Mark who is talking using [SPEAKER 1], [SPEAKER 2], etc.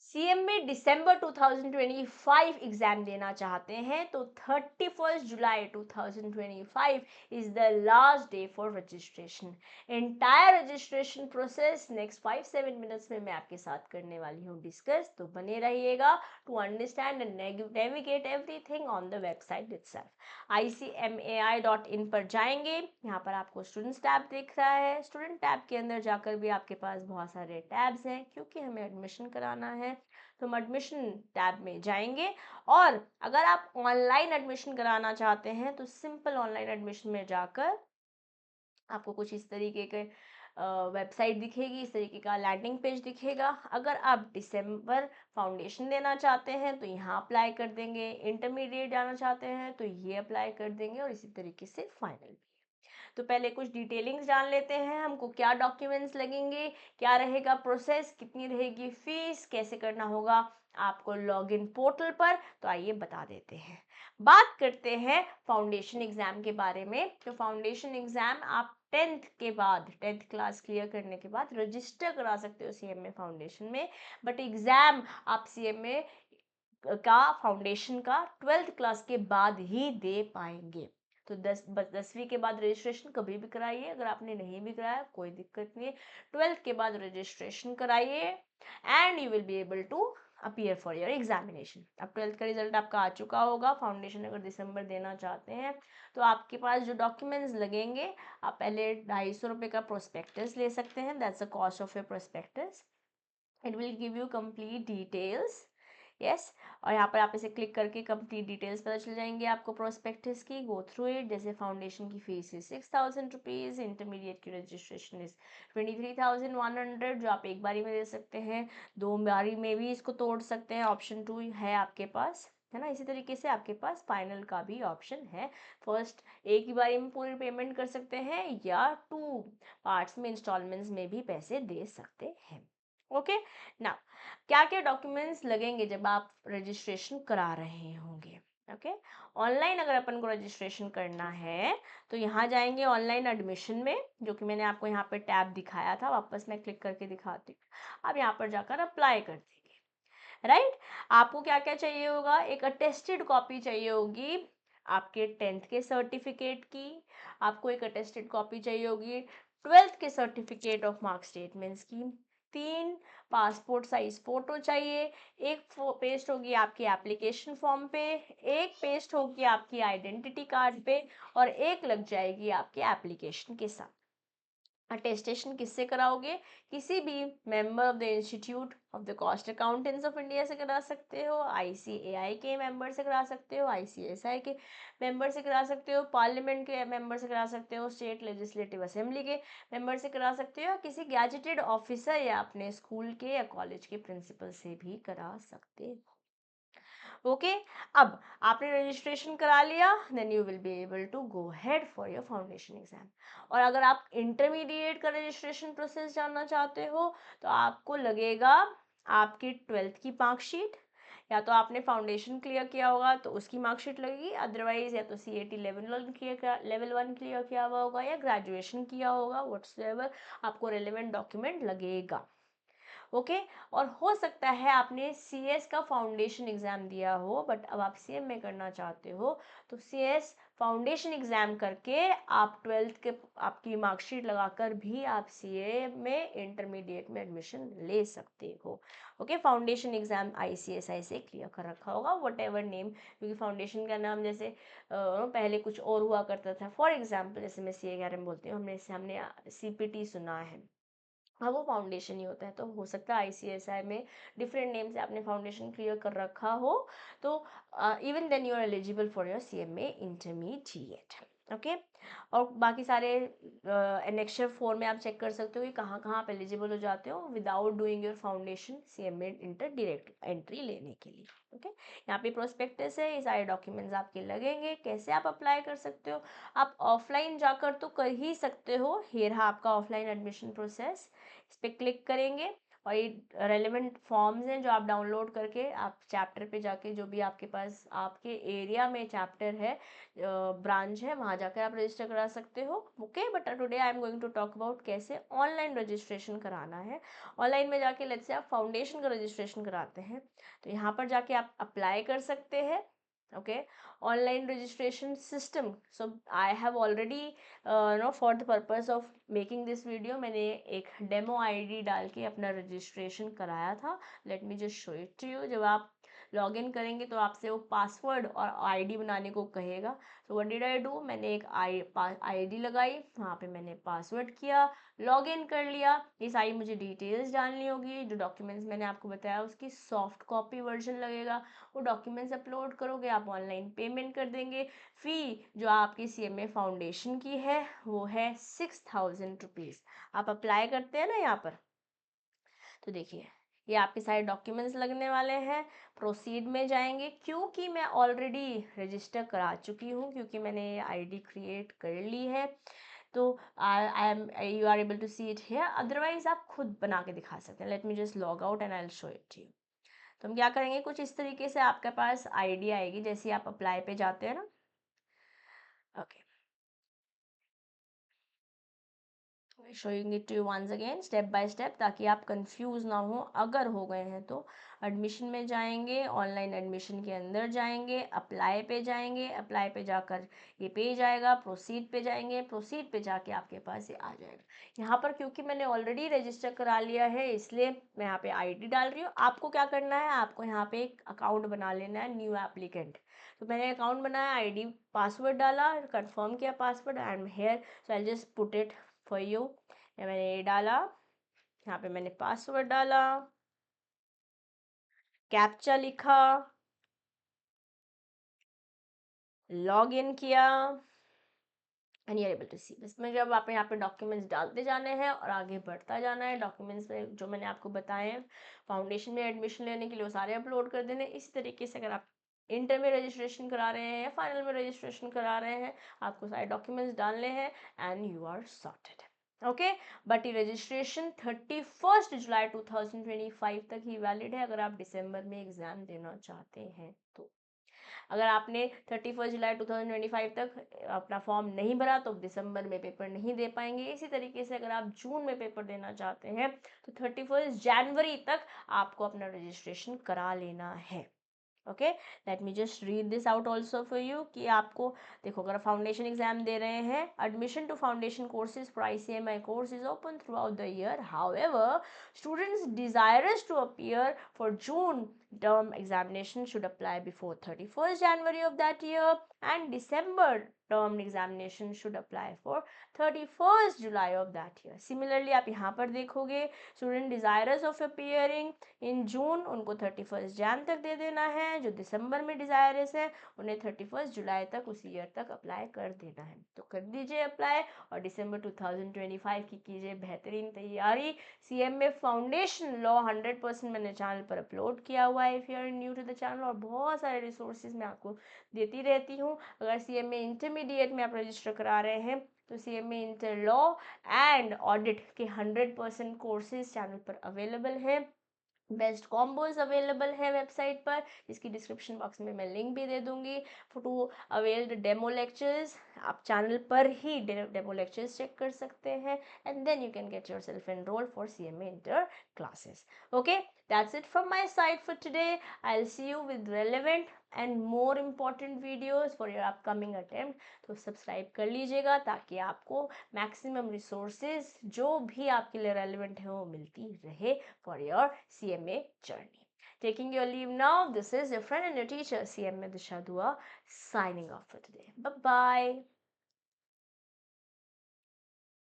[SPEAKER 1] CMA दिसंबर 2025 exam देना चाहते हैं तो 31 जुलाई 2025 is the last day for registration. Entire registration process next 5-7 minutes में मैं आपके साथ करने वाली हूँ डिस्कस, तो बने रहिएगा to understand and navigate everything on the website itself. icmai.in पर जाएंगे, यहाँ पर आपको स्टूडेंट्स टैब दिख रहा है। स्टूडेंट टैब के अंदर जाकर भी आपके पास बहुत सारे टैब्स हैं क्योंकि हमें एडमिशन कराना है, तो हम एडमिशन टैब में जाएंगे। और अगर आप ऑनलाइन एडमिशन कराना चाहते हैं तो सिंपल ऑनलाइन एडमिशन में जाकर आपको कुछ इस तरीके के वेबसाइट दिखेगी, इस तरीके का लैंडिंग पेज दिखेगा। अगर आप दिसंबर फाउंडेशन देना चाहते हैं तो यहाँ अप्लाई कर देंगे, इंटरमीडिएट जाना चाहते हैं तो ये अप्लाई कर देंगे, और इसी तरीके से फाइनल। तो पहले कुछ डिटेलिंग्स जान लेते हैं, हमको क्या डॉक्यूमेंट्स लगेंगे, क्या रहेगा प्रोसेस, कितनी रहेगी फीस, कैसे करना होगा आपको लॉगिन पोर्टल पर। तो आइए बता देते हैं। बात करते हैं फाउंडेशन एग्जाम के बारे में। तो फाउंडेशन एग्जाम आप 10th के बाद, 10th क्लास क्लियर करने के बाद रजिस्टर करा सकते हो सीएमए फाउंडेशन में, बट एग्जाम आप सीएमए का फाउंडेशन का 12th क्लास के बाद ही दे पाएंगे। तो 10वीं के बाद रजिस्ट्रेशन कभी भी कराइए, अगर आपने नहीं भी कराया कोई दिक्कत नहीं है, 12th के बाद रजिस्ट्रेशन कराइए and you will be able to appear for your examination. अब 12th का रिजल्ट आपका आ चुका होगा। फाउंडेशन अगर दिसंबर देना चाहते हैं तो आपके पास जो डॉक्यूमेंट्स लगेंगे, आप पहले 250 रुपये का प्रोस्पेक्टस ले सकते हैं, that's the cost of your prospectus. It will give you complete details. Yes, और यहाँ पर आप इसे क्लिक करके कंप्लीट डिटेल्स पता चल जाएंगे आपको प्रोस्पेक्टस की। Go through it. जैसे फाउंडेशन की फीस है 6,000 रुपीज़, इंटरमीडिएट की रजिस्ट्रेशन इज 23,100, जो आप एक बारी में दे सकते हैं, दो बारी में भी इसको तोड़ सकते हैं, ऑप्शन 2 है आपके पास, है ना। इसी तरीके से आपके पास फाइनल का भी ऑप्शन है। फर्स्ट एक ही बारी में पूरी पेमेंट कर सकते हैं या 2 पार्ट्स में इंस्टॉलमेंट्स में भी पैसे दे सकते हैं। ओके ना, क्या क्या डॉक्यूमेंट्स लगेंगे जब आप रजिस्ट्रेशन करा रहे होंगे। ओके, ऑनलाइन अगर अपन को रजिस्ट्रेशन करना है तो यहाँ जाएंगे ऑनलाइन एडमिशन में, जो कि मैंने आपको यहाँ पे टैब दिखाया था, वापस मैं क्लिक करके दिखाती हूँ। अब यहाँ पर जाकर अप्लाई कर देंगे। राइट, आपको क्या क्या चाहिए होगा, एक अटेस्टेड कॉपी चाहिए होगी आपके 10th के सर्टिफिकेट की, आपको एक अटेस्टेड कॉपी चाहिए होगी 12th के सर्टिफिकेट ऑफ मार्क स्टेटमेंट्स की, 3 पासपोर्ट साइज फोटो चाहिए, एक पेस्ट होगी आपकी एप्लीकेशन फॉर्म पे, एक पेस्ट होगी आपकी आइडेंटिटी कार्ड पे, और एक लग जाएगी आपके एप्लीकेशन के साथ। अटेस्टेशन किससे कराओगे, किसी भी member of the institute of the cost accountants of India से करा सकते हो, आईसीएआई के मेंबर से करा सकते हो, आईसीएसआई के मेंबर से करा सकते हो, पार्लियामेंट के मेंबर से करा सकते हो, स्टेट लेजिस्लेटिव असेंबली के मेंबर से करा सकते हो, किसी गैजेटेड ऑफिसर या अपने स्कूल के या कॉलेज के प्रिंसिपल से भी करा सकते हो। ओके, अब आपने रजिस्ट्रेशन करा लिया, then you will be able to go head for your foundation exam. और अगर आप इंटरमीडिएट का रजिस्ट्रेशन प्रोसेस जानना चाहते हो तो आपको लगेगा आपकी 12th की मार्कशीट, या तो आपने फाउंडेशन क्लियर किया होगा तो उसकी मार्कशीट लगेगी, अदरवाइज या तो सीएटी लेवल 1 क्लियर किया हुआ होगा या ग्रेजुएशन किया होगा, व्हाट्सएवर आपको रेलेवेंट डॉक्यूमेंट लगेगा। ओके, और हो सकता है आपने सीएस का फाउंडेशन एग्जाम दिया हो बट अब आप सीएम में करना चाहते हो, तो सीएस फाउंडेशन एग्जाम करके आप 12th के आपकी मार्कशीट लगाकर भी आप सीए में इंटरमीडिएट में एडमिशन ले सकते हो। ओके, फाउंडेशन एग्जाम आईसीएसआई से क्लियर कर रखा होगा, वट एवर नेम, क्योंकि फाउंडेशन का नाम जैसे पहले कुछ और हुआ करता था। फॉर एग्जाम्पल जैसे मैं सीए के बारे में बोलती हूँ, हमने सीपीटी सुना है, हाँ वो फाउंडेशन ही होता है। तो हो सकता है आईसीएसआई में डिफरेंट नेम से आपने फाउंडेशन क्लियर कर रखा हो, तो even then you are eligible for your CMA intermediate. Okay, और बाकी सारे एनेक्चर 4 में आप चेक कर सकते हो कि कहाँ कहाँ आप एलिजिबल हो जाते हो without doing your foundation CMA inter direct entry लेने के लिए। ओके, यहाँ पे प्रोस्पेक्टस है, ये सारे डॉक्यूमेंट्स आपके लगेंगे। कैसे आप अप्लाई कर सकते हो, आप ऑफलाइन जाकर तो कर ही सकते हो, ये रहा आपका ऑफलाइन एडमिशन प्रोसेस। इस पर क्लिक करेंगे और ये रेलेवेंट फॉर्म्स हैं जो आप डाउनलोड करके आप चैप्टर पे जाके, जो भी आपके पास आपके एरिया में चैप्टर है, ब्रांच है, वहाँ जाकर आप रजिस्टर करा सकते हो। Okay, but today I am going to talk about कैसे ऑनलाइन रजिस्ट्रेशन कराना है। ऑनलाइन में जाके लेट्स से आप फाउंडेशन का रजिस्ट्रेशन कराते हैं, तो यहाँ पर जाके आप अप्लाई कर सकते हैं। Okay, online registration system, so I have already know for the purpose of making this video मैंने एक डेमो आईडी डाल के अपना रजिस्ट्रेशन कराया था। Let me just show it to you. जब आप लॉग इन करेंगे तो आपसे वो पासवर्ड और आईडी बनाने को कहेगा। तो व्हाट डिड आई डू, मैंने एक आईडी लगाई, वहाँ पे मैंने पासवर्ड किया, लॉग इन कर लिया। ये सारी मुझे डिटेल्स डालनी होगी। जो डॉक्यूमेंट्स मैंने आपको बताया उसकी सॉफ्ट कॉपी वर्जन लगेगा, वो डॉक्यूमेंट्स अपलोड करोगे, आप ऑनलाइन पेमेंट कर देंगे। फ़ी जो आपकी CMA फाउंडेशन की है वो है 6000 रुपीज़। आप अप्लाई करते हैं ना यहाँ पर, तो देखिए ये आपके सारे डॉक्यूमेंट्स लगने वाले हैं। प्रोसीड में जाएंगे, क्योंकि मैं ऑलरेडी रजिस्टर करा चुकी हूँ, क्योंकि मैंने ये आईडी क्रिएट कर ली है, तो you are able to see it here. Otherwise आप खुद बना के दिखा सकते हैं। Let me just log out and I will show it you. तो हम क्या करेंगे, कुछ इस तरीके से आपके पास आईडी आएगी जैसे आप अप्लाई पे जाते हैं ना। Okay, showing it to you once again step by step, ताकि आप कंफ्यूज ना हो। अगर हो गए हैं तो एडमिशन में जाएंगे, ऑनलाइन एडमिशन के अंदर जाएंगे, अप्लाई पे जाएंगे, अप्लाई पे जाकर ये पेज आएगा, प्रोसीड पे जाएंगे, प्रोसीड पे जाके आपके पास ये आ जाएगा। यहाँ पर क्योंकि मैंने ऑलरेडी रजिस्टर करा लिया है इसलिए मैं यहाँ पे आईडी डाल रही हूँ। आपको क्या करना है, आपको यहाँ पे एक अकाउंट बना लेना है, न्यू एप्लीकेंट। तो मैंने अकाउंट बनाया, आईडी पासवर्ड डाला, कंफर्म किया password, I am here, so I just put it for you. मैंने ये डाला, यहाँ पे मैंने पासवर्ड डाला, कैप्चा लिखा, लॉग इन किया and you are able to see. इसमें जब आप यहाँ पे डॉक्यूमेंट्स डालते जाने हैं और आगे बढ़ता जाना है। डॉक्यूमेंट्स में जो मैंने आपको बताए हैं फाउंडेशन में एडमिशन लेने के लिए, वो सारे अपलोड कर देने। इसी तरीके से अगर आप इंटर में रजिस्ट्रेशन करा रहे हैं या फाइनल में रजिस्ट्रेशन करा रहे हैं, आपको सारे डॉक्यूमेंट्स डालने हैं and you are sorted. Okay, but ये रजिस्ट्रेशन 31 जुलाई 2025 तक ही वैलिड है, अगर आप दिसंबर में एग्जाम देना चाहते हैं तो। अगर आपने 31 जुलाई 2025 तक अपना फॉर्म नहीं भरा तो दिसंबर में पेपर नहीं दे पाएंगे। इसी तरीके से अगर आप जून में पेपर देना चाहते हैं तो 31 जनवरी तक आपको अपना रजिस्ट्रेशन करा लेना है। Okay, let me just read this out also for you कि आपको देखो, अगर फाउंडेशन एग्जाम दे रहे हैं, admission to foundation courses for ICMI course is open throughout the year. However, students desirous to appear for June term examination should apply before 31st January of that year, and December term examination should apply for 31st July of that year. Similarly, आप यहाँ पर देखोगे student desirous of appearing in June, उनको 31st Jan तक दे देना है। जो दिसंबर में desirous है उन्हें 31st जुलाई तक उसी ईयर तक अप्लाई कर देना है। तो कर दीजिए अप्लाई और दिसंबर 2025 की कीजिए बेहतरीन तैयारी। CMA फाउंडेशन लॉ 100% मैंने चैनल पर अपलोड किया हुआ है if you are new to the channel, और बहुत सारे रिसोर्सेज मैं आपको देती रहती हूँ। अगर CMA इंटरमीडिएट में आप रजिस्टर करा रहे हैं तो CMA inter law and audit के 100% कोर्सेज चैनल पर अवेलेबल हैं। बेस्ट कॉम्बोज अवेलेबल है वेबसाइट पर, जिसकी डिस्क्रिप्शन बॉक्स में मैं लिंक भी दे दूंगी। To avail the demo lectures, आप चैनल पर ही डेमो लेक्चर्स चेक कर सकते हैं and then you can get yourself enrolled for CMA inter classes. Okay, that's it from my side for today. I'll see you with relevant and more important videos for your upcoming attempt. तो subscribe कर लीजिएगा ताकि आपको maximum resources जो भी आपके लिए relevant है वो मिलती रहे for your CMA journey. Taking your leave now, this is your friend and your teacher CMA Disha Dua signing off for today. Bye bye.